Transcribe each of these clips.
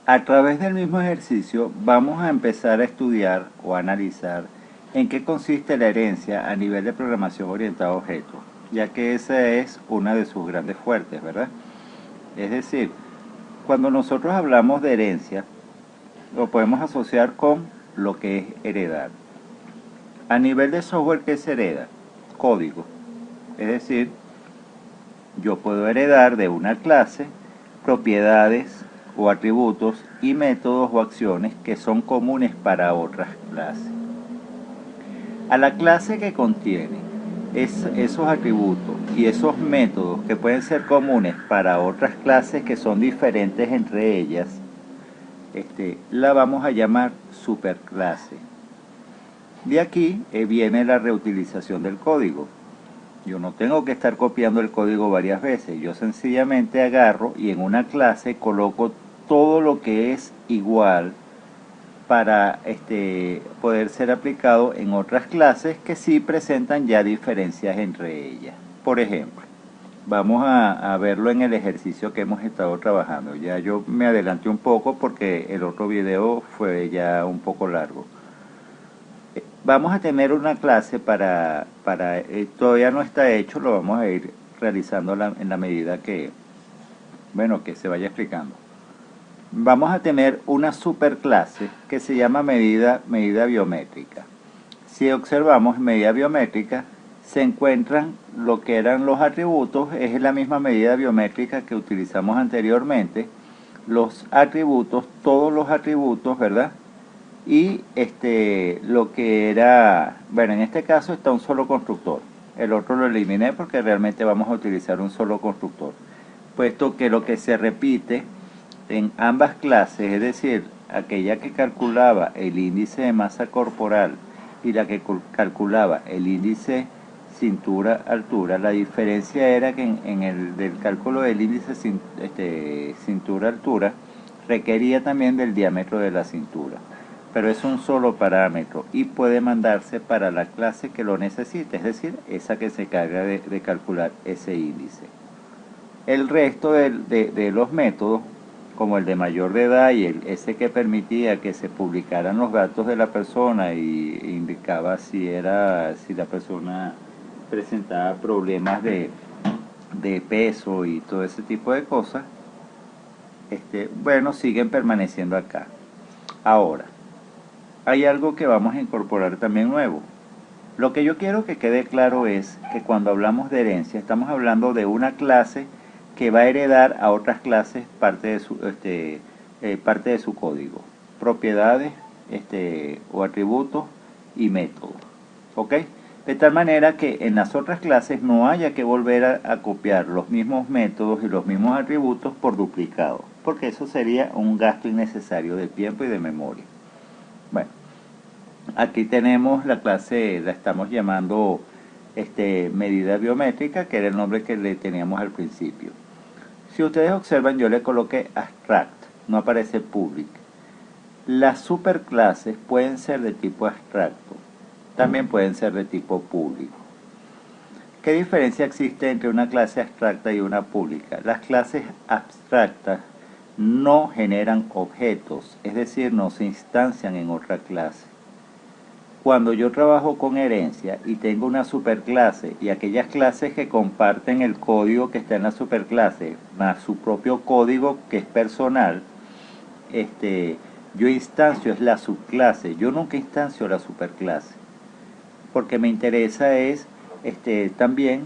A través del mismo ejercicio vamos a empezar a estudiar o a analizar en qué consiste la herencia a nivel de programación orientada a objetos, ya que esa es una de sus grandes fuertes, ¿verdad? Es decir, cuando nosotros hablamos de herencia, lo podemos asociar con lo que es heredar. A nivel de software, ¿qué se hereda? Código. Es decir, yo puedo heredar de una clase propiedades o atributos y métodos o acciones que son comunes para otras clases. A la clase que contiene esos atributos y esos métodos que pueden ser comunes para otras clases que son diferentes entre ellas, la vamos a llamar superclase. De aquí viene la reutilización del código. Yo no tengo que estar copiando el código varias veces, yo sencillamente agarro y en una clase coloco todo lo que es igual para poder ser aplicado en otras clases que sí presentan ya diferencias entre ellas. Por ejemplo, vamos a verlo en el ejercicio que hemos estado trabajando. Ya yo me adelanté un poco porque el otro video fue ya un poco largo. Vamos a tener una clase todavía no está hecho, lo vamos a ir realizando en la medida que se vaya explicando. Vamos a tener una superclase que se llama medida biométrica. Si observamos medida biométrica, se encuentran lo que eran los atributos, es la misma medida biométrica que utilizamos anteriormente, los atributos, todos los atributos, ¿verdad? Y lo que era, bueno, en este caso está un solo constructor, el otro lo eliminé porque realmente vamos a utilizar un solo constructor, puesto que lo que se repite en ambas clases, es decir, aquella que calculaba el índice de masa corporal y la que calculaba el índice cintura-altura, la diferencia era que en el del cálculo del índice cintura-altura requería también del diámetro de la cintura, pero es un solo parámetro y puede mandarse para la clase que lo necesite, es decir, esa que se carga de calcular ese índice. El resto de los métodos, como el de mayor de edad y ese que permitía que se publicaran los datos de la persona y indicaba si la persona presentaba problemas de peso y todo ese tipo de cosas, siguen permaneciendo acá. Ahora, hay algo que vamos a incorporar también nuevo. Lo que yo quiero que quede claro es que cuando hablamos de herencia estamos hablando de una clase que va a heredar a otras clases parte de su código, propiedades o atributos y métodos, ¿ok? De tal manera que en las otras clases no haya que volver a copiar los mismos métodos y los mismos atributos por duplicado, porque eso sería un gasto innecesario de tiempo y de memoria. Bueno, aquí tenemos la clase, la estamos llamando medida biométrica, que era el nombre que le teníamos al principio. Si ustedes observan, yo le coloqué abstract, no aparece public. Las superclases pueden ser de tipo abstracto, también pueden ser de tipo público. ¿Qué diferencia existe entre una clase abstracta y una pública? Las clases abstractas no generan objetos, es decir, no se instancian en otra clase. Cuando yo trabajo con herencia y tengo una superclase y aquellas clases que comparten el código que está en la superclase más su propio código que es personal, yo instancio es la subclase, yo nunca instancio la superclase, porque me interesa es también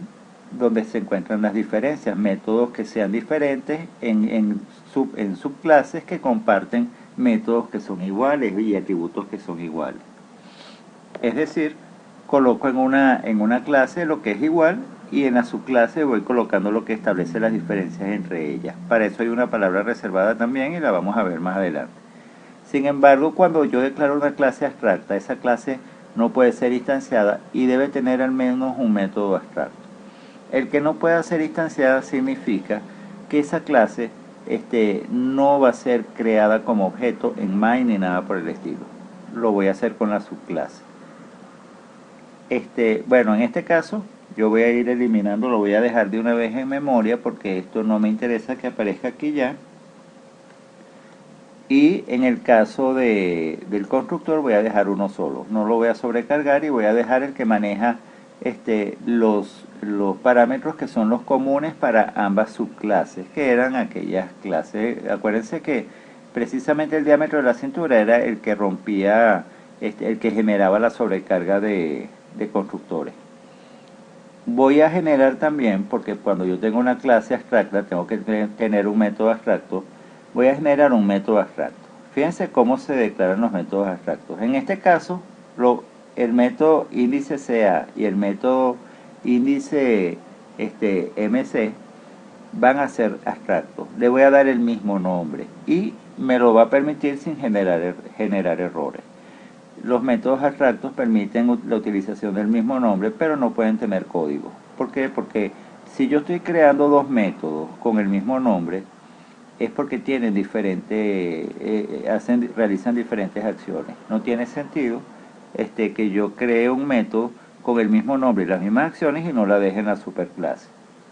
donde se encuentran las diferencias, métodos que sean diferentes en subclases que comparten métodos que son iguales y atributos que son iguales. Es decir, coloco en una clase lo que es igual y en la subclase voy colocando lo que establece las diferencias entre ellas. Para eso hay una palabra reservada también y la vamos a ver más adelante. Sin embargo, cuando yo declaro una clase abstracta, esa clase no puede ser instanciada y debe tener al menos un método abstracto. El que no pueda ser instanciada significa que esa clase no va a ser creada como objeto en main ni nada por el estilo. Lo voy a hacer con la subclase. En este caso yo voy a ir eliminando, lo voy a dejar de una vez en memoria porque esto no me interesa que aparezca aquí ya. Y en el caso del constructor voy a dejar uno solo, no lo voy a sobrecargar y voy a dejar el que maneja los parámetros que son los comunes para ambas subclases, que eran aquellas clases. Acuérdense que precisamente el diámetro de la cintura era el que rompía, el que generaba la sobrecarga de constructores. Voy a generar también, porque cuando yo tengo una clase abstracta, tengo que tener un método abstracto, voy a generar un método abstracto. Fíjense cómo se declaran los métodos abstractos. En este caso, el método índice CA y el método índice MC van a ser abstractos. Le voy a dar el mismo nombre y me lo va a permitir sin generar errores. Los métodos abstractos permiten la utilización del mismo nombre, pero no pueden tener código. ¿Por qué? Porque si yo estoy creando dos métodos con el mismo nombre, es porque tienen realizan diferentes acciones. No tiene sentido que yo cree un método con el mismo nombre y las mismas acciones y no la deje en la superclase.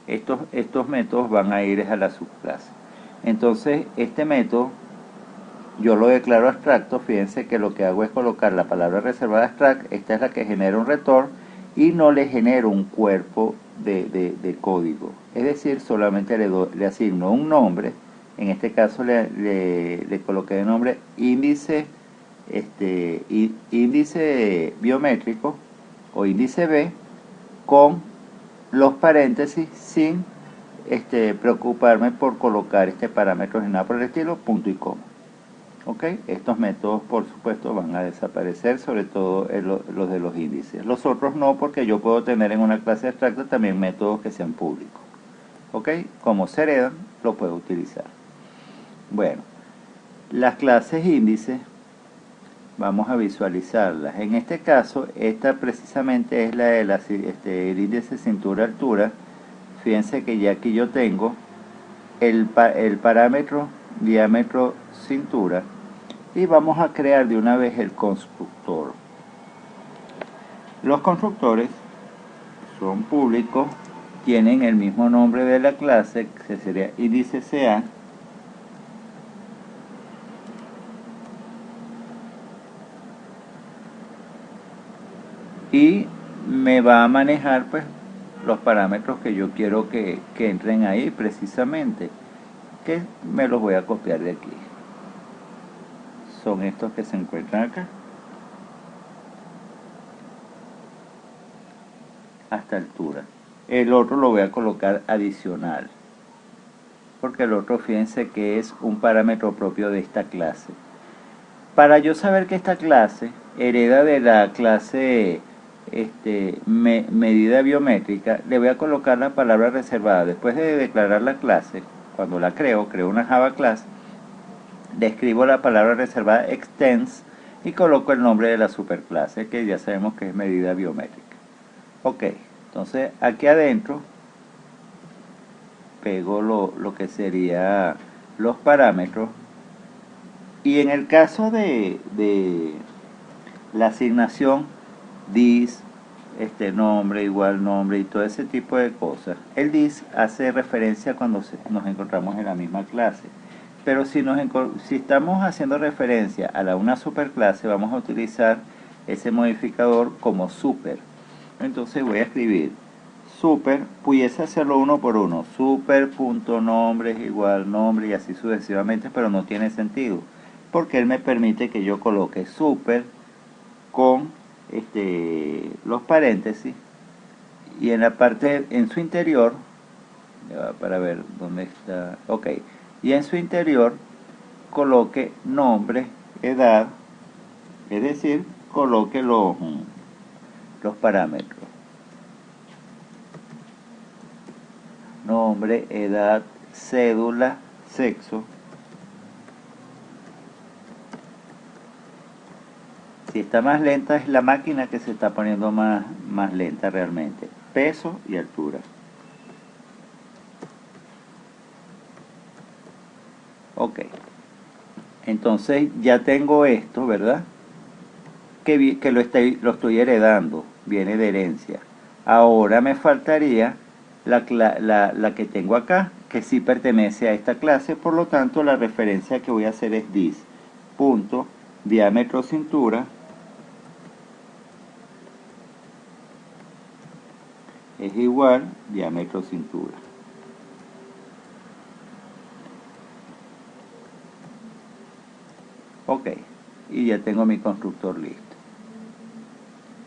Estos métodos van a ir a la subclase. Entonces, este método yo lo declaro abstracto. Fíjense que lo que hago es colocar la palabra reservada abstract, esta es la que genera un return, y no le genero un cuerpo de código. Es decir, solamente le asigno un nombre. En este caso le coloqué de nombre índice, índice biométrico o índice B con los paréntesis sin preocuparme por colocar este parámetro ni nada por el estilo, punto y coma. ¿Ok? Estos métodos, por supuesto, van a desaparecer, sobre todo los de los índices. Los otros no, porque yo puedo tener en una clase abstracta también métodos que sean públicos. ¿Ok? Como se heredan, lo puedo utilizar. Bueno, las clases índices, vamos a visualizarlas. En este caso, esta precisamente es la de el índice cintura-altura. Fíjense que ya aquí yo tengo el parámetro diámetro cintura y vamos a crear de una vez el constructor. Los constructores son públicos, tienen el mismo nombre de la clase, que sería índice CA, y me va a manejar pues los parámetros que yo quiero que entren ahí precisamente, que me los voy a copiar de aquí. Son estos que se encuentran acá hasta altura. El otro lo voy a colocar adicional, porque el otro, fíjense que es un parámetro propio de esta clase. Para yo saber que esta clase hereda de la clase medida biométrica, le voy a colocar la palabra reservada. Después de declarar la clase, cuando la creo una Java class, le escribo la palabra reservada extends y coloco el nombre de la superclase, que ya sabemos que es medida biométrica. Ok, entonces aquí adentro pego lo que sería los parámetros, y en el caso de la asignación this, nombre igual nombre y todo ese tipo de cosas, el this hace referencia cuando nos encontramos en la misma clase. Pero si estamos haciendo referencia a una superclase, vamos a utilizar ese modificador como super. Entonces voy a escribir super, pudiese hacerlo uno por uno, super.nombre es igual nombre y así sucesivamente, pero no tiene sentido, porque él me permite que yo coloque super con los paréntesis, y en la parte, en su interior, para ver dónde está, ok, y en su interior coloque nombre, edad, es decir, coloque los parámetros, nombre, edad, cédula, sexo. Si está más lenta es la máquina que se está poniendo más lenta realmente. Peso y altura. Ok. Entonces ya tengo esto, ¿verdad? Que lo estoy heredando. Viene de herencia. Ahora me faltaría la que tengo acá, que sí pertenece a esta clase. Por lo tanto, la referencia que voy a hacer es this punto diámetro cintura es igual diámetro cintura. Ok, y ya tengo mi constructor listo.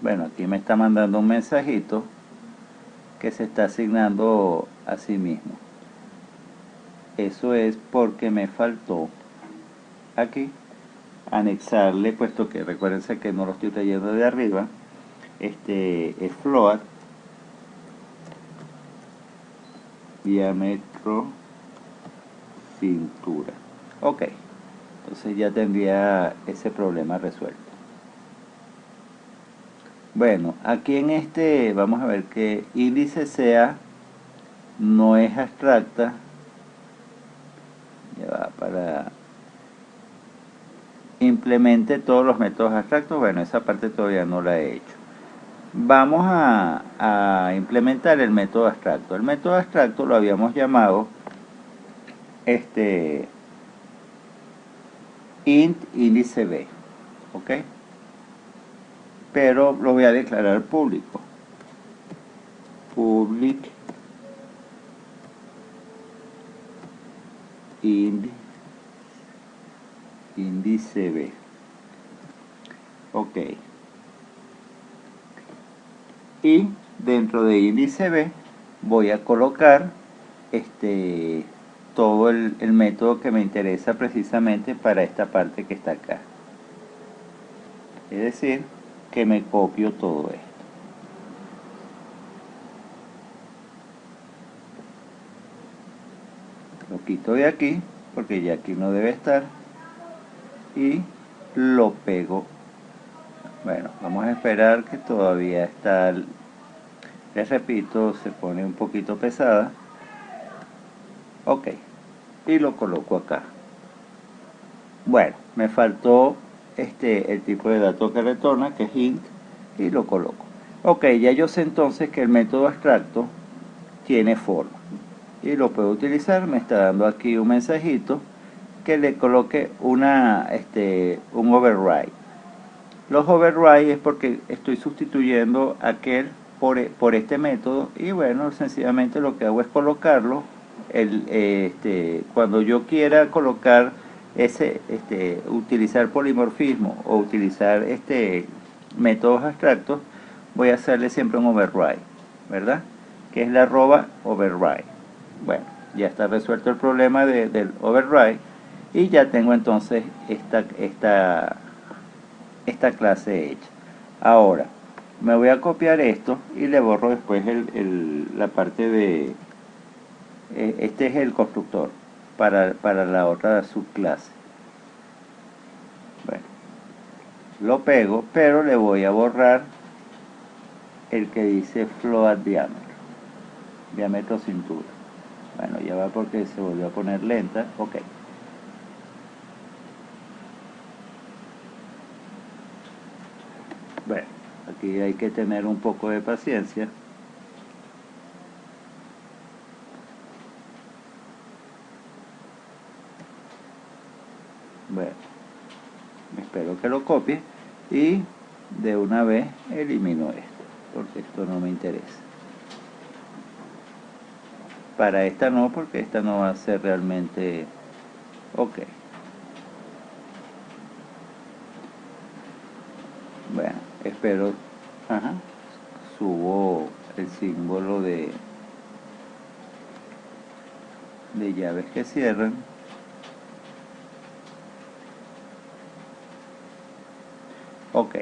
Bueno, aquí me está mandando un mensajito que se está asignando a sí mismo. Eso es porque me faltó aquí anexarle, puesto que recuérdense que no lo estoy leyendo de arriba, es float diámetro cintura. Ok, entonces ya tendría ese problema resuelto. Bueno, aquí en vamos a ver que índice sea no es abstracta. Ya va, para implemente todos los métodos abstractos. Bueno, esa parte todavía no la he hecho. Vamos a implementar el método abstracto. El método abstracto lo habíamos llamado int índice b, ¿ok? Pero lo voy a declarar público. Public índice b. Ok. Y dentro de índice b voy a colocar todo el método que me interesa precisamente para esta parte que está acá. Es decir, que me copio todo esto. Lo quito de aquí, porque ya aquí no debe estar. Y lo pego. Bueno, vamos a esperar que todavía está. Les repito, se pone un poquito pesada. Ok. Y lo coloco acá. Bueno, me faltó el tipo de dato que retorna, que es int, y lo coloco. Ok, ya yo sé entonces que el método abstracto tiene forma y lo puedo utilizar. Me está dando aquí un mensajito que le coloque un override. Los override es porque estoy sustituyendo aquel por este método, y bueno, sencillamente lo que hago es colocarlo cuando yo quiera colocar utilizar polimorfismo o utilizar métodos abstractos. Voy a hacerle siempre un override, ¿verdad? Que es la arroba override. Bueno, ya está resuelto el problema del override, y ya tengo entonces esta clase hecha. Ahora, me voy a copiar esto y le borro después la parte de... Este es el constructor para la otra subclase. Bueno, lo pego, pero le voy a borrar el que dice float diámetro cintura. Bueno, ya va porque se volvió a poner lenta. Ok. Bueno, aquí hay que tener un poco de paciencia. Bueno, espero que lo copie y de una vez elimino esto, porque esto no me interesa. Para esta no, porque esta no va a ser realmente... Ok. Bueno, espero... Ajá. Subo el símbolo de llaves que cierran. Ok.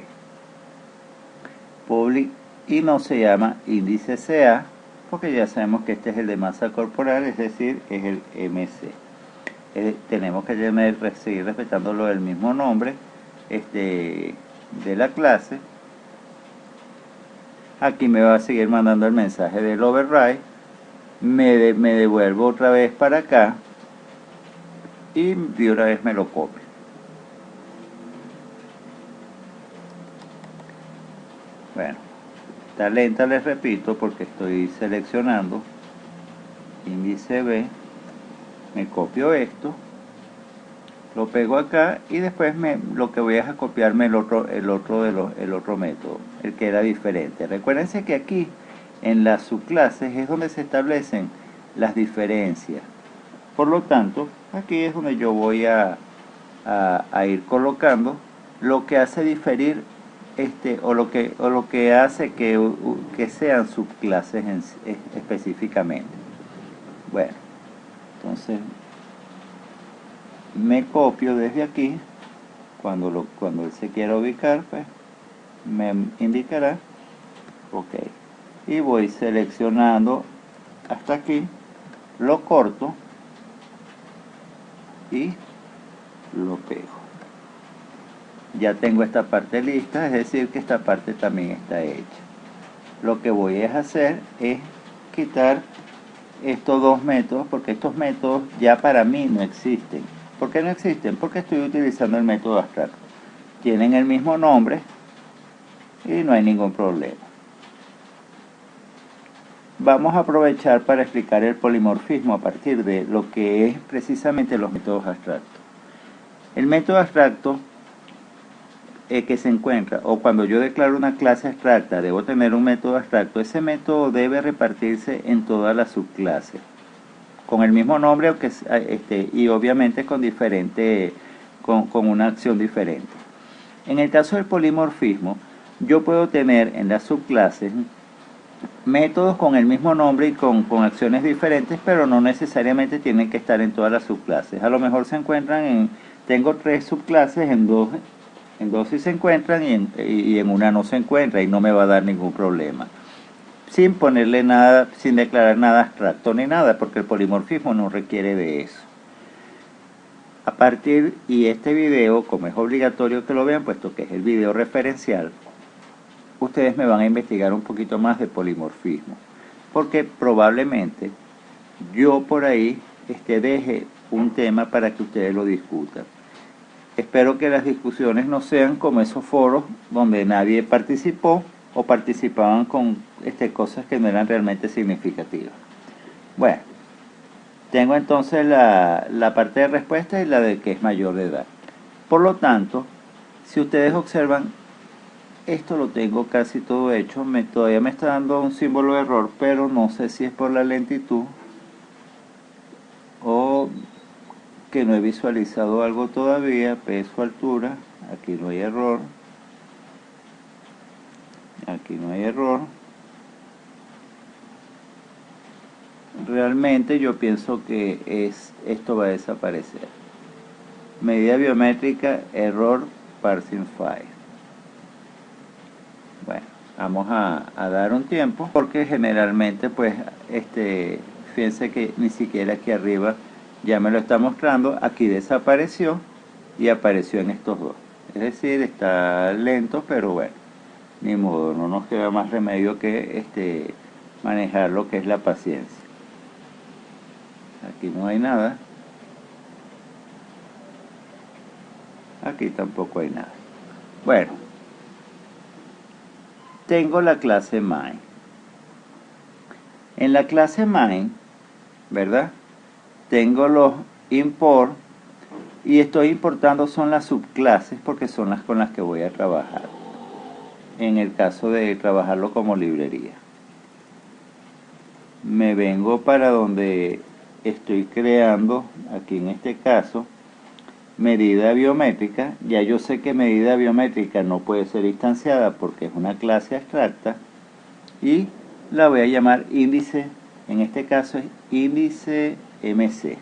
Public, y no se llama índice CA, porque ya sabemos que este es el de masa corporal, es decir, es el MC. Tenemos que seguir respetándolo del mismo nombre de la clase. Aquí me va a seguir mandando el mensaje del override. Me devuelvo otra vez para acá y de una vez me lo copio. Bueno, está lenta, les repito, porque estoy seleccionando. índice B, me copio esto, lo pego acá y después lo que voy es a copiarme el otro método, el que era diferente. Recuérdense que aquí en las subclases es donde se establecen las diferencias. Por lo tanto, aquí es donde yo voy a ir colocando lo que hace diferir o lo que hace que sean subclases específicamente. Bueno, entonces me copio desde aquí. Cuando él se quiera ubicar, pues me indicará ok, y voy seleccionando hasta aquí, lo corto y lo pego. Ya tengo esta parte lista, es decir que esta parte también está hecha. Lo que voy a hacer es quitar estos dos métodos, porque estos métodos ya para mí no existen. ¿Por qué no existen? Porque estoy utilizando el método abstracto. Tienen el mismo nombre y no hay ningún problema. Vamos a aprovechar para explicar el polimorfismo a partir de lo que es precisamente los métodos abstractos. El método abstracto que se encuentra, o cuando yo declaro una clase abstracta, debo tener un método abstracto. Ese método debe repartirse en todas las subclases, con el mismo nombre, aunque, y obviamente con una acción diferente. En el caso del polimorfismo, yo puedo tener en las subclases métodos con el mismo nombre y con acciones diferentes, pero no necesariamente tienen que estar en todas las subclases. A lo mejor se encuentran tengo 3 subclases, en dos sí se encuentran y en una no se encuentra, y no me va a dar ningún problema. Sin ponerle nada, sin declarar nada abstracto ni nada, porque el polimorfismo no requiere de eso. A partir, y este video, como es obligatorio que lo vean, puesto que es el video referencial, ustedes me van a investigar un poquito más de polimorfismo, porque probablemente yo por ahí deje un tema para que ustedes lo discutan. Espero que las discusiones no sean como esos foros donde nadie participó o participaban con cosas que no eran realmente significativas. Bueno, tengo entonces la parte de respuesta y la de que es mayor de edad. Por lo tanto, si ustedes observan, esto lo tengo casi todo hecho. Todavía me está dando un símbolo de error, pero no sé si es por la lentitud o que no he visualizado algo todavía. Peso, altura, aquí no hay error, aquí no hay error. Realmente yo pienso que esto va a desaparecer. Medida biométrica, error, parsing file. Bueno, vamos a dar un tiempo, porque generalmente pues fíjense que ni siquiera aquí arriba ya me lo está mostrando. Aquí desapareció y apareció en estos dos. Es decir, está lento, pero bueno, ni modo, no nos queda más remedio que manejar lo que es la paciencia. Aquí no hay nada. Aquí tampoco hay nada. Bueno, tengo la clase main. En la clase main, ¿verdad? Tengo los import, y estoy importando son las subclases porque son las con las que voy a trabajar, en el caso de trabajarlo como librería. Me vengo para donde estoy creando, aquí en este caso, medida biométrica. Ya yo sé que medida biométrica no puede ser instanciada porque es una clase abstracta, y la voy a llamar índice. En este caso es índice MC.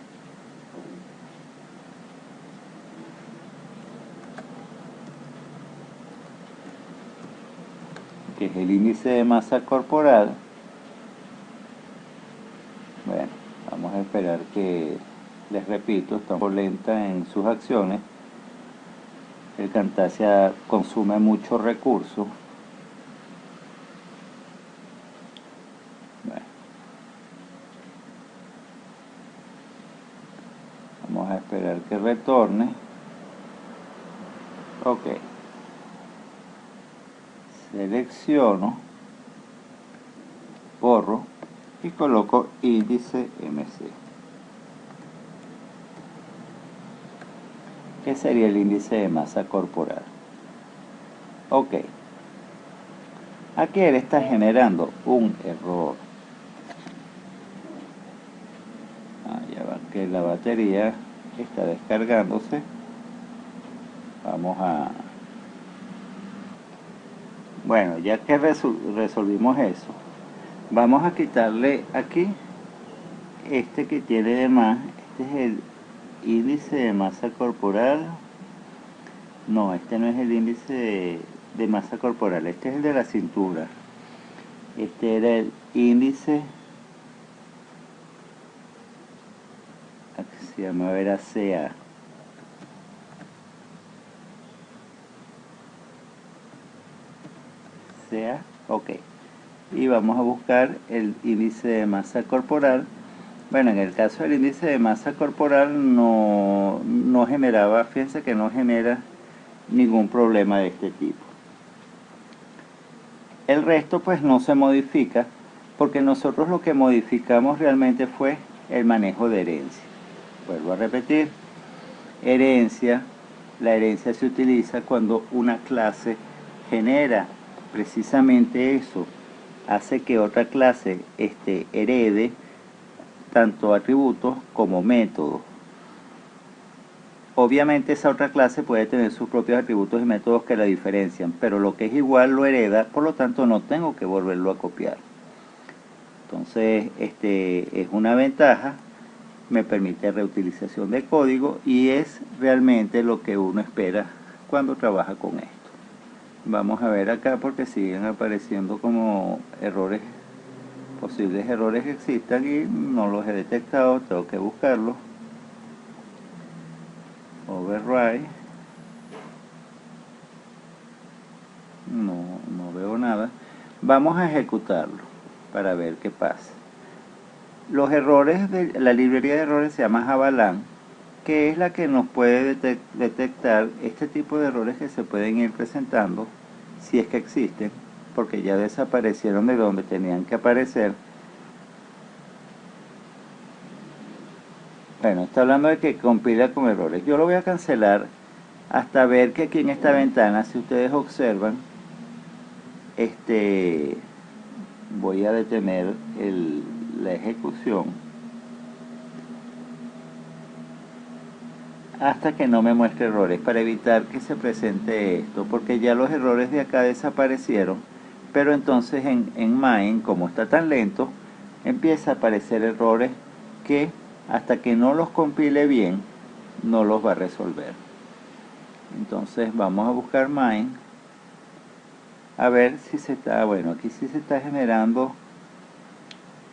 Que es el índice de masa corporal. Bueno, vamos a esperar que, les repito, está un poco lenta en sus acciones. El Camtasia consume mucho recurso. Bueno, vamos a esperar que retorne. Ok. Selecciono, borro y coloco índice MC. ¿Qué sería el índice de masa corporal? Ok. Aquí él está generando un error. Ya va que la batería está descargándose. Vamos a... Bueno, ya que resolvimos eso, vamos a quitarle aquí este que tiene de más. Este es el índice de masa corporal. No, este no es el índice de masa corporal, este es el de la cintura. Este era el índice, aquí se llama, a ver, CA. CA, ok. Y vamos a buscar el índice de masa corporal. Bueno, en el caso del índice de masa corporal no generaba, fíjense que no genera ningún problema de este tipo. El resto pues no se modifica porque nosotros lo que modificamos realmente fue el manejo de herencia. Vuelvo a repetir, herencia, la herencia se utiliza cuando una clase genera precisamente eso, hace que otra clase herede tanto atributos como métodos. Obviamente esa otra clase puede tener sus propios atributos y métodos que la diferencian, pero lo que es igual lo hereda, por lo tanto no tengo que volverlo a copiar. Entonces, es una ventaja, me permite reutilización de código y es realmente lo que uno espera cuando trabaja con esto. Vamos a ver acá porque siguen apareciendo como errores, posibles errores que existan y no los he detectado, tengo que buscarlos. Override. No veo nada. Vamos a ejecutarlo para ver qué pasa. Los errores de la librería de errores se llama Javalan, que es la que nos puede detectar este tipo de errores que se pueden ir presentando, si es que existen, porque ya desaparecieron de donde tenían que aparecer. Bueno, está hablando de que compila con errores. Yo lo voy a cancelar hasta ver que aquí en esta ventana, si ustedes observan, voy a detener la ejecución hasta que no me muestre errores para evitar que se presente esto, porque ya los errores de acá desaparecieron, pero entonces en Main, como está tan lento, empieza a aparecer errores que hasta que no los compile bien no los va a resolver. Entonces vamos a buscar Main a ver si se está, bueno, aquí sí se está generando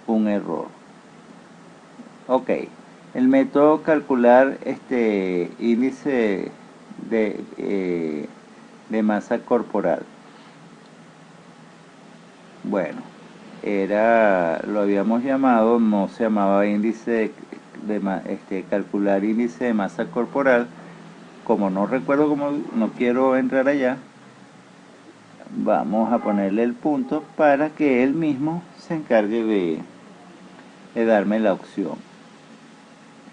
un error. Ok, el método calcular índice de masa corporal. Bueno, lo habíamos llamado, no se llamaba índice calcular índice de masa corporal. Como no recuerdo cómo, no quiero entrar allá, vamos a ponerle el punto para que él mismo se encargue de darme la opción.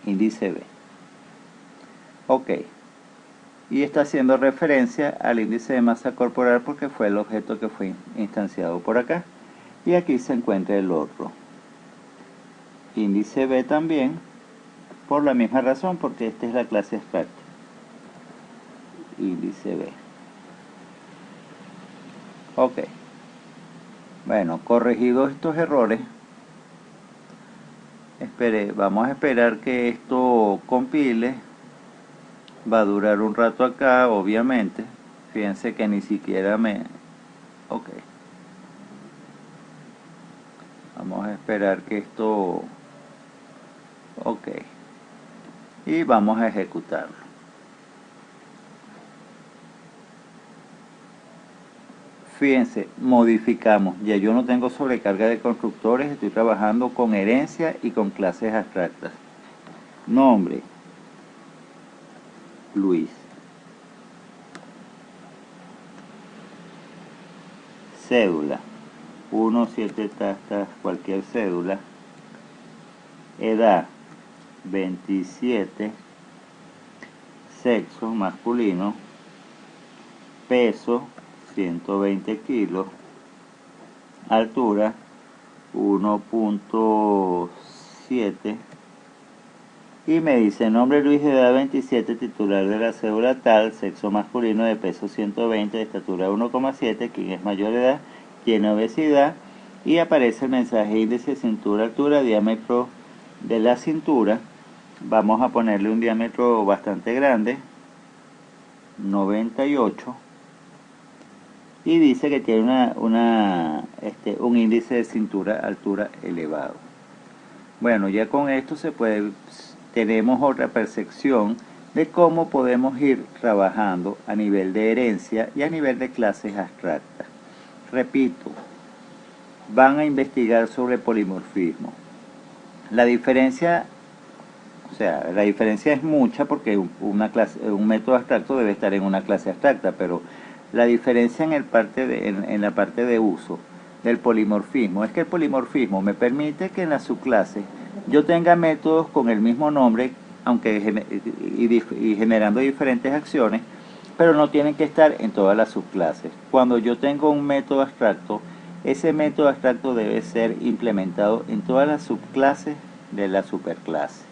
Índice B. Ok. Y está haciendo referencia al índice de masa corporal porque fue el objeto que fue instanciado por acá. Y aquí se encuentra el otro. Índice B también, por la misma razón, porque esta es la clase abstracta. Índice B. Ok. Bueno, corregidos estos errores, vamos a esperar que esto compile. Va a durar un rato acá, obviamente. Fíjense que ni siquiera Ok. Vamos a esperar que esto... Ok. Y vamos a ejecutarlo. Fíjense, modificamos. Ya yo no tengo sobrecarga de constructores, estoy trabajando con herencia y con clases abstractas. Nombre, Luis. Cédula, 1, 7 tastas, cualquier cédula, edad 27, sexo masculino, peso 120 kilos, altura 1.7 y me dice nombre Luis, de edad 27, titular de la cédula tal, sexo masculino, de peso 120, de estatura 1,7, quien es mayor de edad, tiene obesidad, y aparece el mensaje índice de cintura, altura, diámetro de la cintura. Vamos a ponerle un diámetro bastante grande, 98, y dice que tiene un índice de cintura altura elevado. Bueno, ya con esto tenemos otra percepción de cómo podemos ir trabajando a nivel de herencia y a nivel de clases abstractas. Repito, van a investigar sobre polimorfismo. La diferencia es mucha, porque un método abstracto debe estar en una clase abstracta, pero la diferencia en la parte de uso del polimorfismo es que el polimorfismo me permite que en la subclase yo tenga métodos con el mismo nombre, y generando diferentes acciones, pero no tienen que estar en todas las subclases. Cuando yo tengo un método abstracto, ese método abstracto debe ser implementado en todas las subclases de la superclase.